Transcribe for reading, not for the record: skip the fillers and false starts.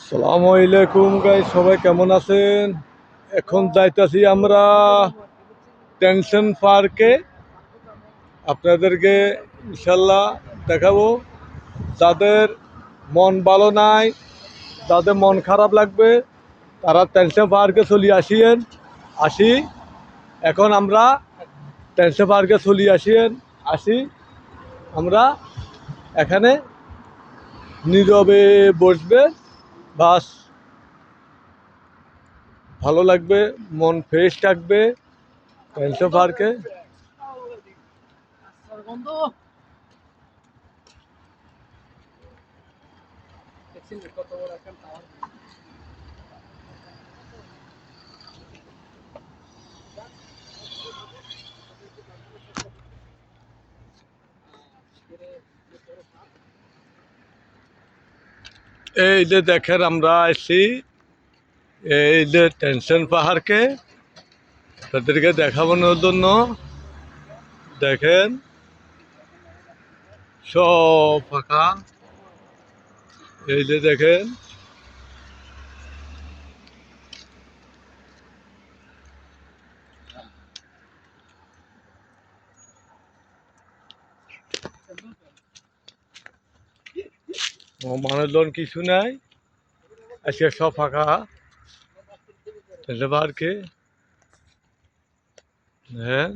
সালামু আলাইকুম গাইস, সবাই কেমন আছেন? এখন যাইতাছি আমরা টেনশন পার্কে। আপনাদেরকে ইনশাল্লাহ দেখাবো। যাদের মন ভালো নাই, যাদের মন খারাপ লাগবে, তারা টেনশন পার্কে চলে আসি। এখন আমরা টেনশন পার্কে চলে আসি আমরা এখানে নীরবে বসবে, বাস ভালো লাগবে, মন ফ্রেশ থাকবে টেনশন পার্কে। এই যে দেখেন, আমরা আসছি এই যে টেনশন পাহাড়কে তাদেরকে দেখানোর জন্য। দেখেন সব ফাঁকা, এই যে দেখেন মানুষজন কিছু নাই, আজকে সব ফাঁকা টেনশন পাহাড়কে। হ্যাঁ।